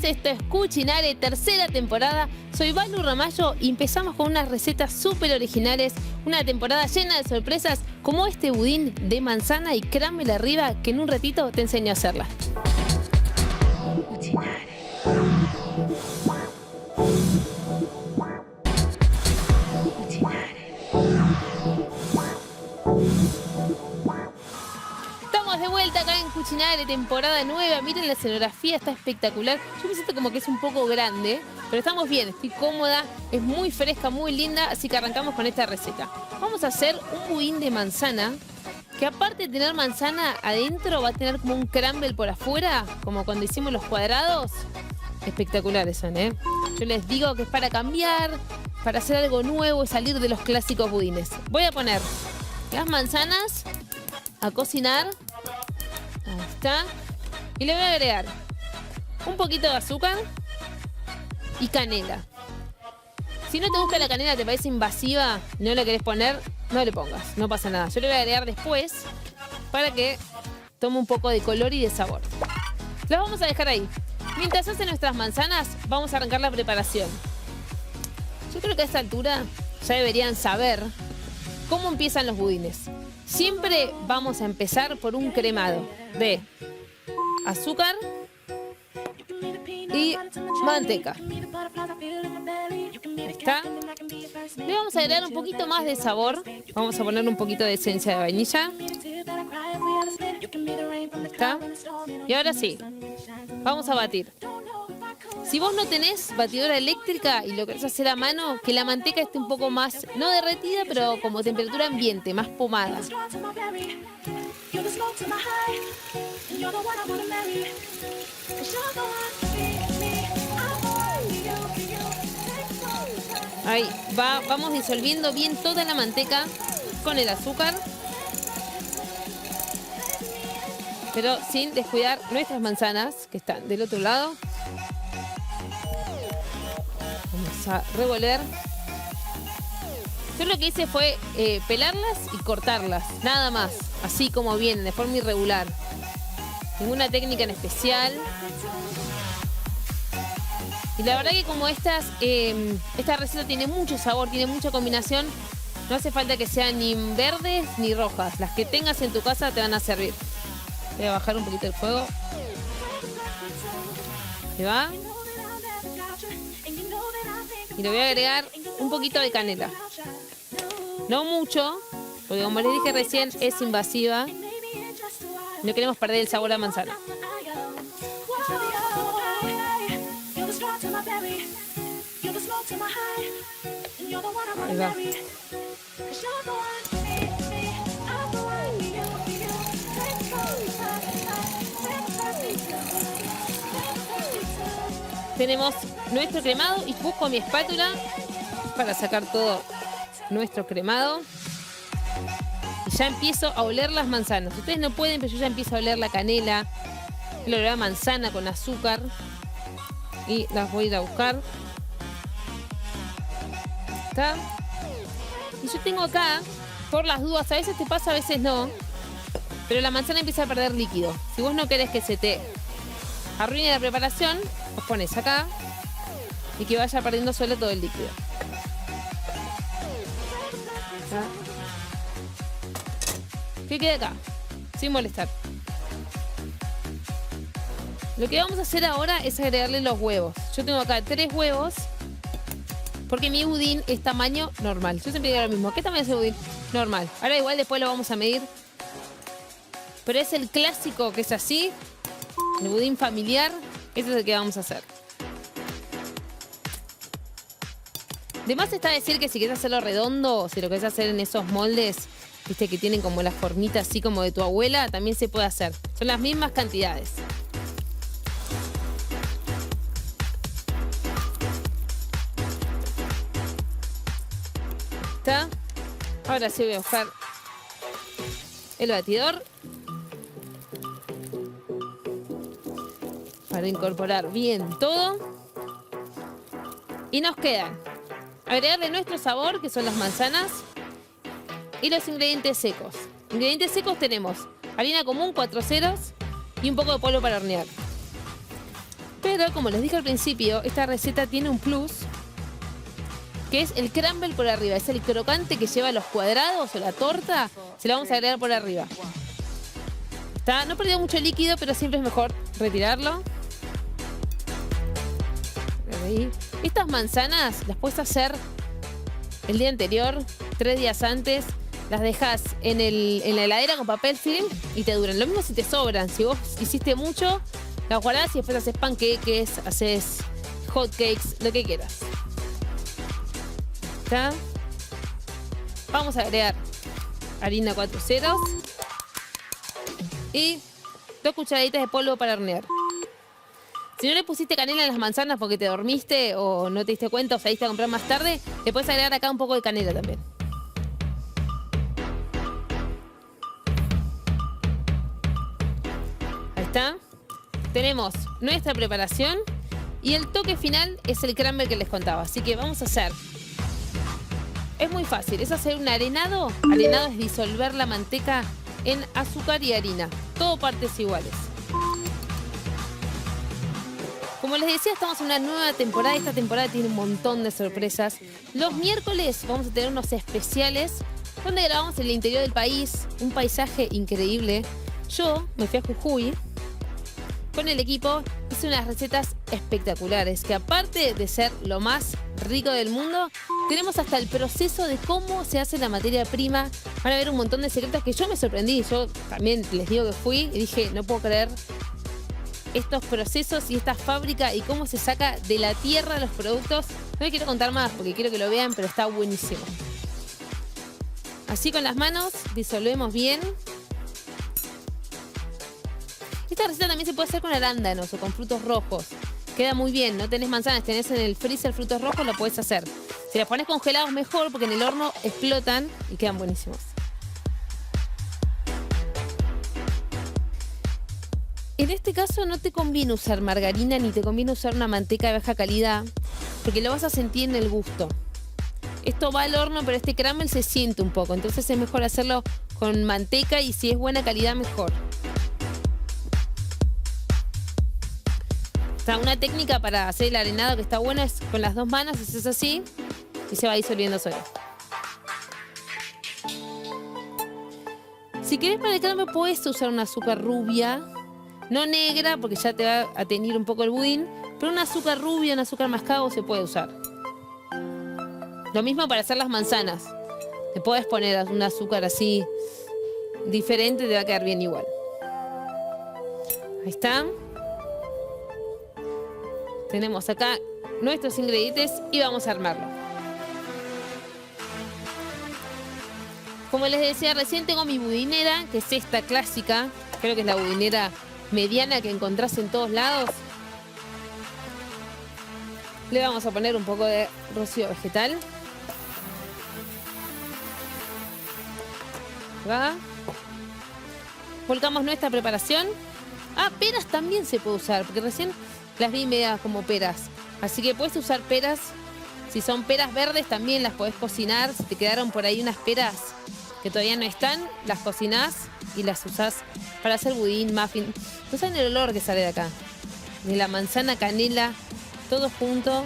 esto es Cucinare, tercera temporada. Soy Balu Ramallo y empezamos con unas recetas súper originales. Una temporada llena de sorpresas como este budín de manzana y caramel arriba que en un ratito te enseño a hacerla. Cucinare. Estamos de vuelta acá en Cucinare, temporada nueva. Miren la escenografía, está espectacular. Yo me siento como que es un poco grande, pero estamos bien, estoy cómoda, es muy fresca, muy linda, así que arrancamos con esta receta. Vamos a hacer un budín de manzana, que aparte de tener manzana adentro, va a tener como un crumble por afuera, como cuando hicimos los cuadrados. Espectaculares son, ¿eh? Yo les digo que es para cambiar, para hacer algo nuevo y salir de los clásicos budines. Voy a poner las manzanas a cocinar. Ahí está. Y le voy a agregar un poquito de azúcar y canela. Si no te gusta la canela, te parece invasiva, no la querés poner, no le pongas, no pasa nada. Yo le voy a agregar después para que tome un poco de color y de sabor. Las vamos a dejar ahí. Mientras hacen nuestras manzanas, vamos a arrancar la preparación. Yo creo que a esta altura ya deberían saber cómo empiezan los budines. Siempre vamos a empezar por un cremado de azúcar y manteca. ¿Está? Le vamos a agregar un poquito más de sabor. Vamos a poner un poquito de esencia de vainilla. ¿Está? Y ahora sí, vamos a batir. Si vos no tenés batidora eléctrica y lo querés hacer a mano, que la manteca esté un poco más, no derretida, pero como temperatura ambiente, más pomada. Ahí, vamos disolviendo bien toda la manteca con el azúcar, pero sin descuidar nuestras manzanas, que están del otro lado. Vamos a revolver. Yo lo que hice fue pelarlas y cortarlas, nada más, así como vienen, de forma irregular. Ninguna técnica en especial. Y la verdad que como esta receta tiene mucho sabor, tiene mucha combinación, no hace falta que sean ni verdes ni rojas. Las que tengas en tu casa te van a servir. Voy a bajar un poquito el fuego. ¿Se va? Y le voy a agregar un poquito de canela. No mucho, porque como les dije recién, es invasiva. No queremos perder el sabor a manzana. Ahí va. Tenemos nuestro cremado y busco mi espátula para sacar todo nuestro cremado. Y ya empiezo a oler las manzanas. Ustedes no pueden, pero yo ya empiezo a oler la canela, el olor a manzana con azúcar. Y las voy a ir a buscar. ¿Está? Y yo tengo acá, por las dudas, a veces te pasa, a veces no, pero la manzana empieza a perder líquido. Si vos no querés que se te arruine la preparación, los pones acá y que vaya perdiendo solo todo el líquido. ¿Está? Que quede acá, sin molestar. Lo que vamos a hacer ahora es agregarle los huevos. Yo tengo acá 3 huevos, porque mi budín es tamaño normal. Yo siempre digo lo mismo. ¿Qué tamaño es el budín? Normal. Ahora igual después lo vamos a medir. Pero es el clásico que es así. El budín familiar. Ese es el que vamos a hacer. De más está decir que si quieres hacerlo redondo, o si lo querés hacer en esos moldes, viste que tienen como la formita así como de tu abuela, también se puede hacer. Son las mismas cantidades. ¿Está? Ahora sí voy a buscar el batidor para incorporar bien todo. Y nos quedan agregarle nuestro sabor, que son las manzanas, y los ingredientes secos. Ingredientes secos tenemos harina común 4 ceros y un poco de polvo para hornear. Pero como les dije al principio, esta receta tiene un plus, que es el crumble por arriba. Es el crocante que lleva los cuadrados o la torta. Se la vamos a agregar por arriba. ¿Está? No perdió mucho líquido, pero siempre es mejor retirarlo. Ahí. Estas manzanas las puedes hacer el día anterior, 3 días antes. Las dejas en la heladera con papel film y te duran. Lo mismo si te sobran. Si vos hiciste mucho, las guardás y después haces panqueques, haces hot cakes, lo que quieras. ¿Está? Vamos a agregar harina 4 ceros y 2 cucharaditas de polvo para hornear. Si no le pusiste canela en las manzanas porque te dormiste o no te diste cuenta o saliste a comprar más tarde, le puedes agregar acá un poco de canela también. Ahí está. Tenemos nuestra preparación y el toque final es el crumble que les contaba. Así que vamos a hacer... Es muy fácil, es hacer un arenado. Arenado es disolver la manteca en azúcar y harina. Todo partes iguales. Como les decía, estamos en una nueva temporada. Esta temporada tiene un montón de sorpresas. Los miércoles vamos a tener unos especiales donde grabamos en el interior del país. Un paisaje increíble. Yo me fui a Jujuy con el equipo. Hice unas recetas espectaculares que, aparte de ser lo más rico del mundo, tenemos hasta el proceso de cómo se hace la materia prima. Van a ver un montón de secretos que yo me sorprendí. Yo también les digo que fui y dije, no puedo creer estos procesos y esta fábrica y cómo se saca de la tierra los productos. No les quiero contar más porque quiero que lo vean, pero está buenísimo. Así con las manos disolvemos bien. Esta receta también se puede hacer con arándanos o con frutos rojos. Queda muy bien. No tenés manzanas, tenés en el freezer frutos rojos, lo podés hacer. Si los pones congelados mejor porque en el horno explotan y quedan buenísimos. En este caso no te conviene usar margarina ni te conviene usar una manteca de baja calidad porque lo vas a sentir en el gusto. Esto va al horno, pero este crumble se siente un poco. Entonces es mejor hacerlo con manteca y si es buena calidad, mejor. Una técnica para hacer el arenado que está buena es con las 2 manos, haces así y se va disolviendo solo. Si querés para el crumble puedes usar una azúcar rubia, no negra porque ya te va a teñir un poco el budín, pero una azúcar rubia, un azúcar mascabo se puede usar. Lo mismo para hacer las manzanas. Te puedes poner un azúcar así diferente, te va a quedar bien igual. Ahí está. Tenemos acá nuestros ingredientes y vamos a armarlo. Como les decía recién, tengo mi budinera, que es esta clásica. Creo que es la budinera mediana que encontrás en todos lados. Le vamos a poner un poco de rocío vegetal. Acá. Volcamos nuestra preparación. Ah, peras también se puede usar, porque recién las vi medias como peras. Así que puedes usar peras. Si son peras verdes también las podés cocinar. Si te quedaron por ahí unas peras que todavía no están, las cocinás y las usás para hacer budín, muffin. No saben el olor que sale de acá. De la manzana, canela, todo junto.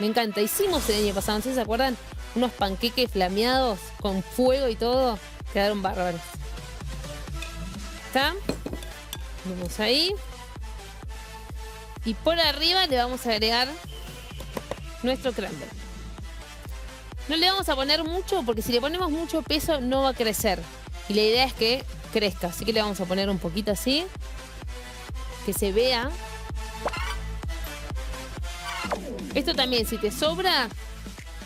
Me encanta. Hicimos el año pasado, no sé si se acuerdan, unos panqueques flameados con fuego y todo. Quedaron bárbaros. ¿Está? Vamos ahí. Y por arriba le vamos a agregar nuestro crumble. No le vamos a poner mucho porque si le ponemos mucho peso no va a crecer. Y la idea es que crezca. Así que le vamos a poner un poquito así. Que se vea. Esto también, si te sobra,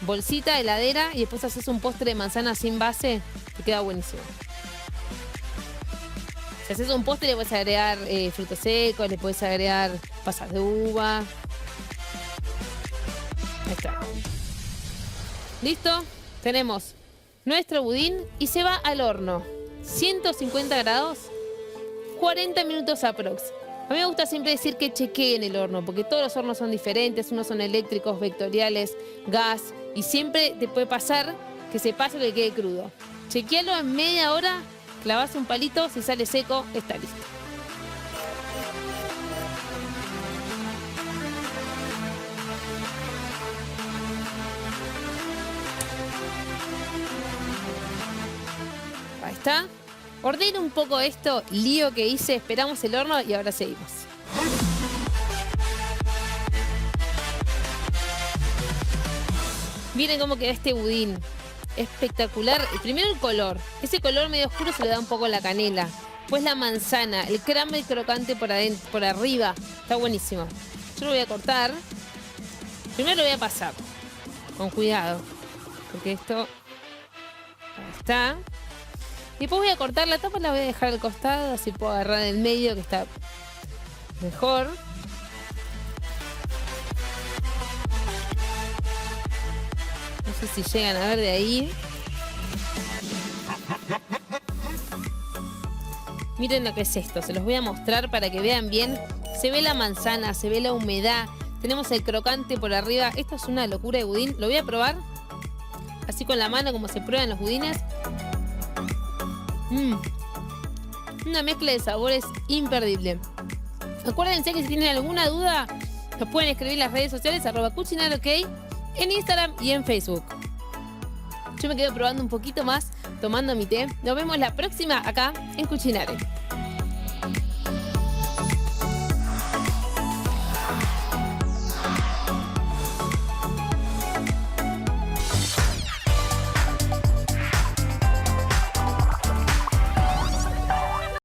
bolsita, heladera y después haces un postre de manzana sin base, te queda buenísimo. Si haces un postre le puedes agregar frutos secos, le puedes agregar pasas de uva. Ahí está. ¿Listo? Tenemos nuestro budín y se va al horno. 150 grados, 40 minutos aprox. A mí me gusta siempre decir que chequeen el horno, porque todos los hornos son diferentes, unos son eléctricos, vectoriales, gas, y siempre te puede pasar que se pase o que quede crudo. Chequealo en media hora, clavas un palito, si sale seco, está listo. está. Ordeno un poco esto, lío que hice, esperamos el horno y ahora seguimos. Miren cómo queda este budín. Espectacular. Primero el color. Ese color medio oscuro se le da un poco la canela. Pues la manzana, el crumble crocante por adentro, por arriba. Está buenísimo. Yo lo voy a cortar. Primero lo voy a pasar. Con cuidado. Porque esto... Ahí está. Y después voy a cortar la tapa, la voy a dejar al costado. Así puedo agarrar el medio que está mejor. No sé si llegan a ver de ahí. Miren lo que es esto. Se los voy a mostrar para que vean bien. Se ve la manzana, se ve la humedad. Tenemos el crocante por arriba. Esto es una locura de budín. Lo voy a probar. Así con la mano como se prueban los budines. Una mezcla de sabores imperdible. Acuérdense que si tienen alguna duda, nos pueden escribir en las redes sociales @cucinarok en Instagram y en Facebook. Yo me quedo probando un poquito más, tomando mi té. Nos vemos la próxima acá en Cucinare.